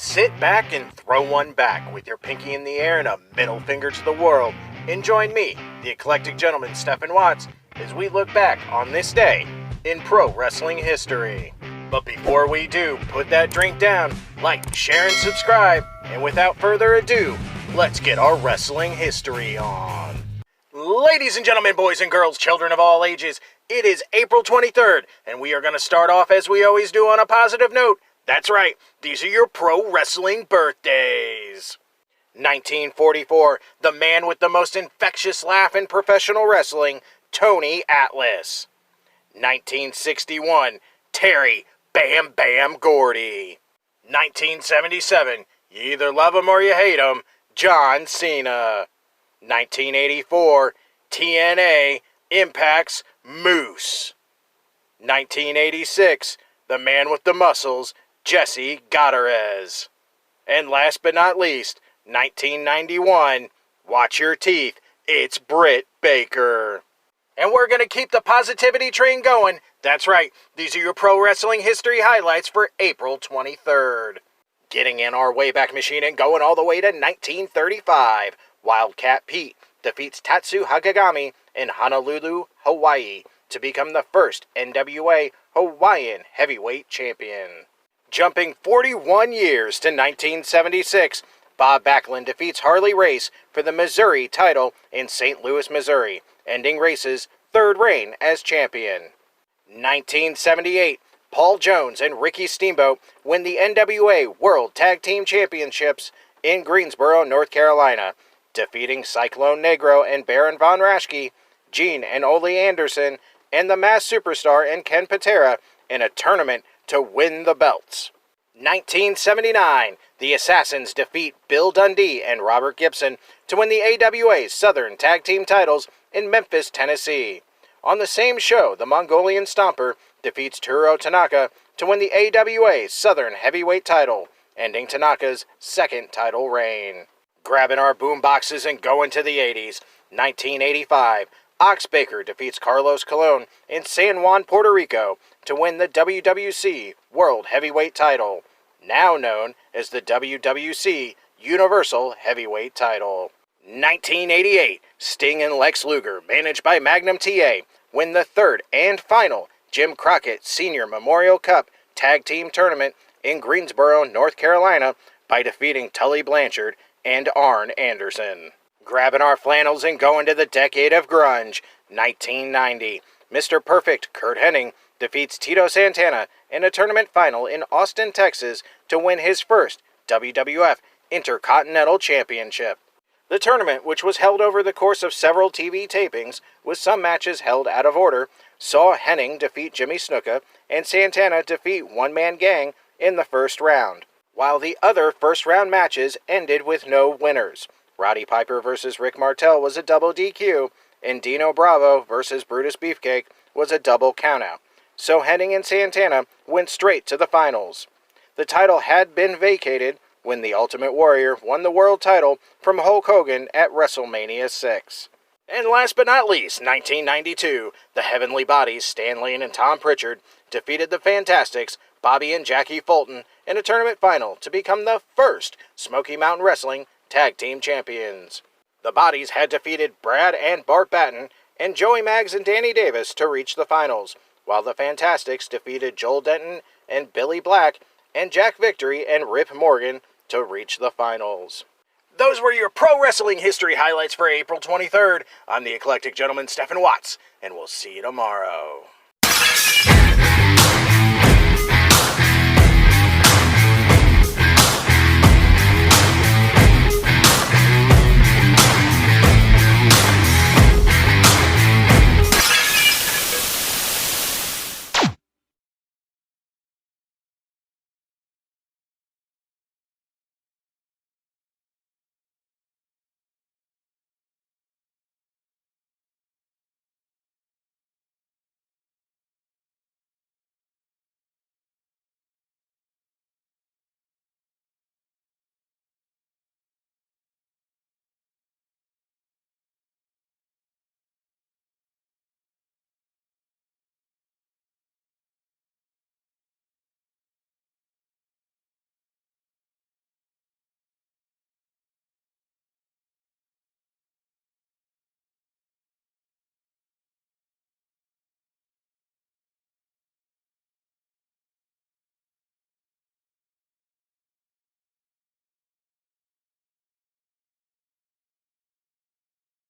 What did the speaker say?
Sit back and throw one back with your pinky in the air and a middle finger to the world, and join me, the eclectic gentleman Stephen Watts, as we look back on this day in pro wrestling history. But before we do, put that drink down, like, share, and subscribe, and without further ado, let's get our wrestling history on. Ladies and gentlemen, boys and girls, children of all ages, it is April 23rd, and we are going to start off as we always do on a positive note. That's right, these are your pro wrestling birthdays. 1944, the man with the most infectious laugh in professional wrestling, Tony Atlas. 1961, Terry Bam Bam Gordy. 1977, you either love him or you hate him, John Cena. 1984, TNA Impact's Moose. 1986, the man with the muscles, Jesse Gutierrez. And last but not least, 1991, watch your teeth, it's Britt Baker. And we're going to keep the positivity train going. That's right, these are your pro wrestling history highlights for April 23rd. Getting in our Wayback Machine and going all the way to 1935, Wildcat Pete defeats Tatsu Hagagami in Honolulu, Hawaii, to become the first NWA Hawaiian Heavyweight Champion. Jumping 41 years to 1976, Bob Backlund defeats Harley Race for the Missouri title in St. Louis, Missouri, ending Race's third reign as champion. 1978, Paul Jones and Ricky Steamboat win the NWA World Tag Team Championships in Greensboro, North Carolina, defeating Cyclone Negro and Baron Von Raschke, Gene and Ole Anderson, and the Masked Superstar and Ken Patera in a tournament to win the belts. 1979, the Assassins defeat Bill Dundee and Robert Gibson to win the AWA Southern Tag Team titles in Memphis, Tennessee. On the same show, the Mongolian Stomper defeats Turo Tanaka to win the AWA Southern Heavyweight title, ending Tanaka's second title reign. Grabbing our boomboxes and going to the 80s, 1985, Ox Baker defeats Carlos Colon in San Juan, Puerto Rico to win the WWC World Heavyweight title, now known as the WWC Universal Heavyweight title. 1988, Sting and Lex Luger, managed by Magnum TA, win the third and final Jim Crockett Senior Memorial Cup Tag Team Tournament in Greensboro, North Carolina by defeating Tully Blanchard and Arn Anderson. Grabbing our flannels and going to the decade of grunge, 1990. Mr. Perfect Kurt Hennig defeats Tito Santana in a tournament final in Austin, Texas to win his first WWF Intercontinental Championship. The tournament, which was held over the course of several TV tapings, with some matches held out of order, saw Hennig defeat Jimmy Snuka and Santana defeat One Man Gang in the first round, while the other first-round matches ended with no winners. Roddy Piper versus Rick Martel was a double DQ, and Dino Bravo versus Brutus Beefcake was a double countout. So Hennig and Santana went straight to the finals. The title had been vacated when the Ultimate Warrior won the world title from Hulk Hogan at WrestleMania 6. And last but not least, 1992, the Heavenly Bodies, Stan Lane and Tom Pritchard, defeated the Fantastics, Bobby and Jackie Fulton, in a tournament final to become the first Smoky Mountain Wrestling Tag Team Champions. The Bodies had defeated Brad and Bart Batten and Joey Maggs and Danny Davis to reach the finals, while the Fantastics defeated Joel Denton and Billy Black and Jack Victory and Rip Morgan to reach the finals. Those were your pro wrestling history highlights for April 23rd. I'm the eclectic gentleman Stephen Watts, and we'll see you tomorrow.